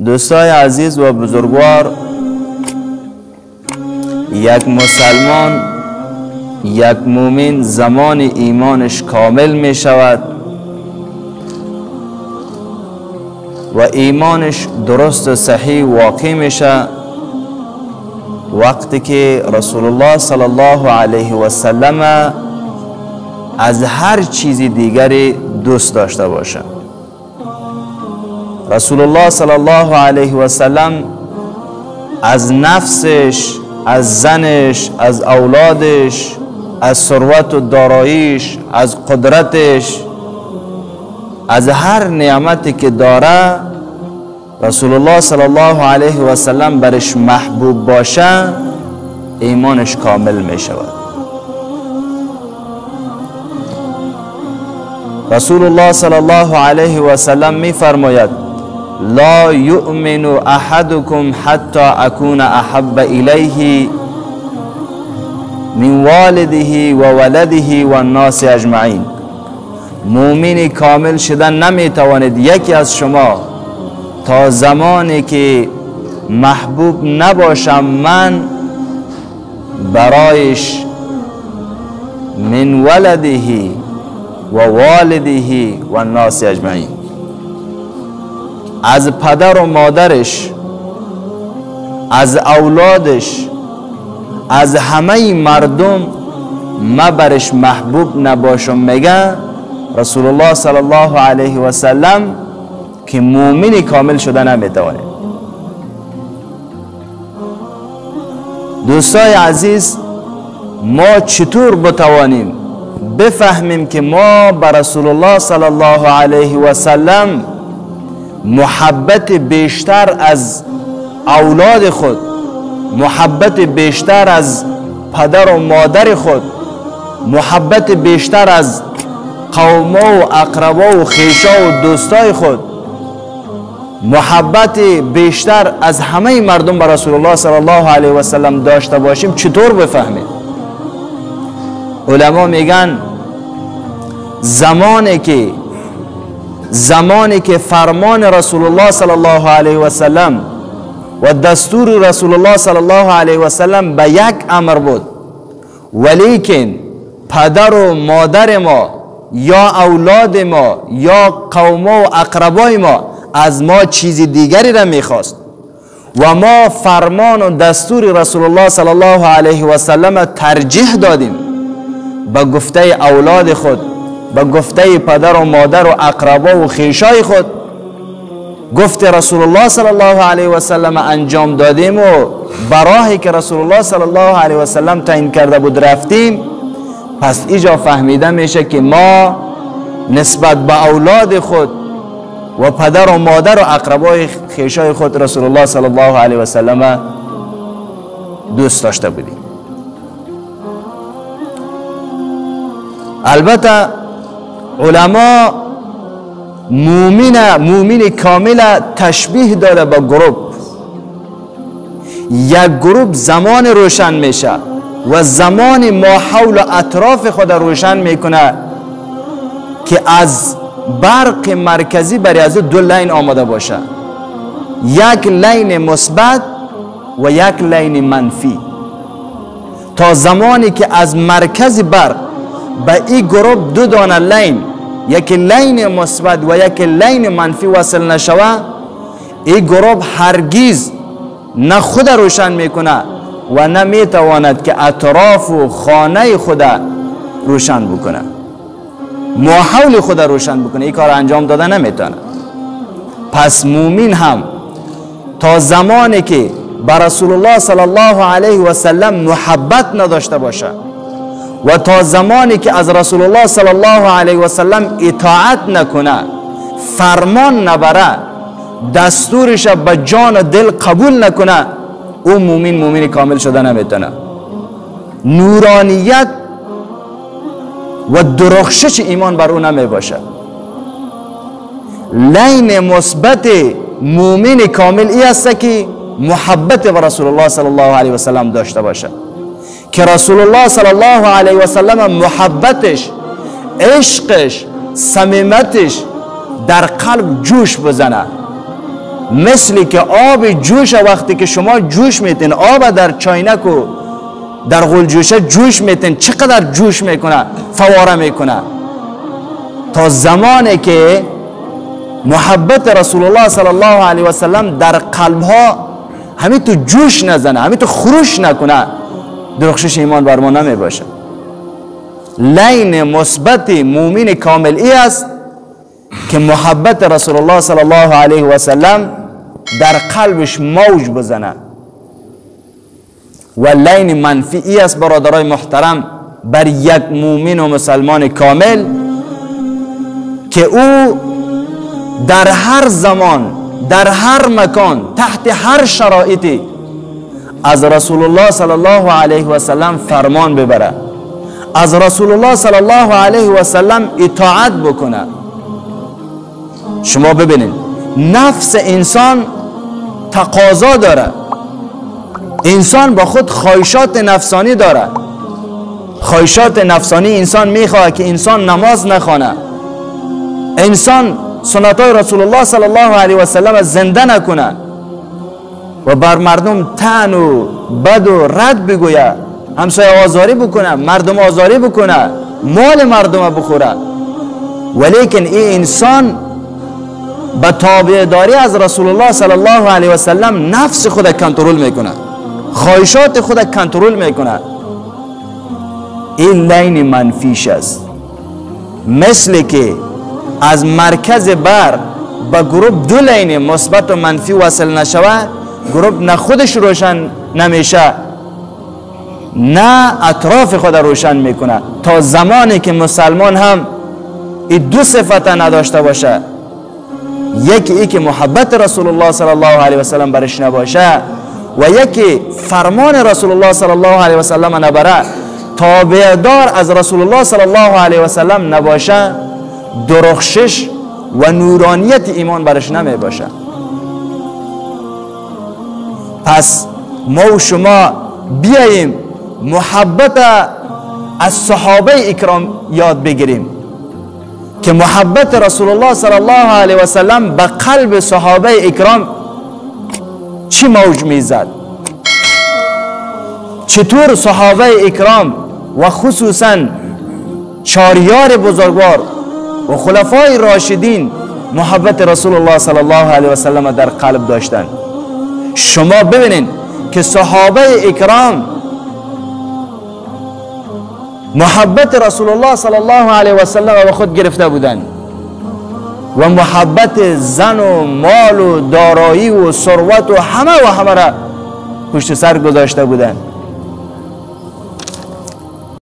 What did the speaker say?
دوستای عزیز و بزرگوار، یک مسلمان، یک مومن زمان ایمانش کامل می شود و ایمانش درست و صحیح واقع میشه وقتی که رسول الله صلی الله علیه و سلم از هر چیز دیگری دوست داشته باشه. رسول الله صلی الله علیه و سلم از نفسش، از زنش، از اولادش، از ثروت و داراییش، از قدرتش، از هر نعمتی که داره رسول الله صلی الله علیه و سلم برش محبوب باشه، ایمانش کامل می شود. رسول الله صلی الله علیه و سلم می فرماید: لا یؤمن احدکم حتی اکون احب الیه من والده و ولده و الناس اجمعین. مومن کامل شدن نمی تواند یکی از شما تا زمانی که محبوب نباشم من برایش من ولده و والده و الناس اجمعین، از پدر و مادرش، از اولادش، از همه مردم ما برش محبوب نباشم. میگه رسول الله صلی الله علیه و سلم که مومن کامل شده نمیتونه. دوستای عزیز، ما چطور بتوانیم بفهمیم که ما به رسول الله صلی الله علیه و سلم محبت بیشتر از اولاد خود، محبت بیشتر از پدر و مادر خود، محبت بیشتر از قوم و اقربا و خیشا و دوستای خود، محبت بیشتر از همه مردم به رسول الله صلی الله علیه و سلم داشته باشیم؟ چطور بفهمیم؟ علما میگن زمانی که فرمان رسول الله صلی الله علیه و سلم و دستور رسول الله صلی الله علیه و سلم به یک امر بود، ولیکن پدر و مادر ما یا اولاد ما یا قوم و اقربای ما از ما چیز دیگری را میخواست و ما فرمان و دستور رسول الله صلی الله علیه و سلم ترجیح دادیم به گفته اولاد خود، به گفته پدر و مادر و اقربا و خیشای خود، گفت رسول الله صلی الله علیه و سلم انجام دادیم و براهی که رسول الله صلی الله علیه و سلم تعیین کرده بود رفتیم، پس اینجا فهمیده میشه که ما نسبت به اولاد خود و پدر و مادر و اقربای خیشای خود رسول الله صلی الله علیه و سلم دوست داشته بودیم. البته علما مومن کامل تشبیه داره با گروه. یک گروه زمان روشن میشه و زمان ما حول اطراف خود روشن میکنه که از برق مرکزی برای از دو لین آماده باشه، یک لین مثبت و یک لین منفی. تا زمانی که از مرکز برق به این گروه دو دانه لین، یک لین مثبت و یک لین منفی وصل نشوه، این گروه هرگز نه خود روشن میکنه و نه میتواند که اطراف و خانه خود روشن بکنه، ماحول خود روشن بکنه. این کار انجام داده نمیتونه. پس مومن هم تا زمانی که به رسول الله صلی الله علیه و سلم محبت نداشته باشه و تا زمانی که از رسول الله صلی الله علیه و سلم اطاعت نکنه، فرمان نبره، دستورش به جان و دل قبول نکنه، او مومن کامل شده نمیتونه. نورانیت و درخشش ایمان بر او نمی باشه. لین مثبت مومن کامل ای است که محبت به رسول الله صلی الله علیه و سلم داشته باشه، که رسول الله صلی الله علیه و سلم محبتش، عشقش، صمیمیتش در قلب جوش بزنه مثلی که آب جوش وقتی که شما جوش میتین، آب در چاینک و در غلجوشه جوش میتین، چقدر جوش میکنه، فواره میکنه. تا زمانی که محبت رسول الله صلی الله علیه و سلم در قلبها همین تو جوش نزنه، همین تو خروش نکنه، درخشش ایمان بر ما نمی باشه. لین مثبت مومن کامل ای است که محبت رسول الله صلی الله علیه و سلم در قلبش موج بزنه. و لین منفی ای است برادرای محترم بر یک مومن و مسلمان کامل که او در هر زمان، در هر مکان، تحت هر شرایطی از رسول الله صلی الله علیه و سلم فرمان ببره، از رسول الله صلی الله علیه و سلم اطاعت بکنه. شما ببینید نفس انسان تقاضا داره، انسان با خود خواهشات نفسانی داره. خواهشات نفسانی انسان میخواد که انسان نماز نخوانه، انسان سنتای رسول الله صلی الله علیه و سلم زنده نکنه و بر مردم طعن و بد و رد بگویه، همسایه آزاری بکنه، مردم آزاری بکنه، مال مردم بخوره. ولیکن این انسان به تابعداری از رسول الله صلی الله علیه و سلم نفس خود کنترل میکنه، خواهشات خود کنترل میکنه. این لین منفیش است. مثل که از مرکز بر به گروه دو لین مثبت و منفی وصل نشوه، گروه نه خودش روشن نمیشه نه اطراف خود روشن میکنه. تا زمانی که مسلمان هم این دو صفت نداشته باشه، یکی ای که محبت رسول الله صلی الله علیه و سلم برش نباشه و یکی فرمان رسول الله صلی الله علیه و سلم نبره، تابعدار از رسول الله صلی الله علیه و سلم نباشه، درخشش و نورانیت ایمان برش نمی باشه. پس ما و شما بیاییم محبت از صحابه اکرام یاد بگیریم که محبت رسول الله صلی الله علیه و سلم به قلب صحابه اکرام چی موج میزد، چطور صحابه اکرام و خصوصا چاریار بزرگوار و خلفای راشدین محبت رسول الله صلی الله علیه و سلم در قلب داشتند. شما ببینید که صحابه اکرام محبت رسول الله صلی الله علیه و سلم به خود گرفته بودند و محبت زن و مال و دارایی و ثروت و همه را پشت سر گذاشته بودند.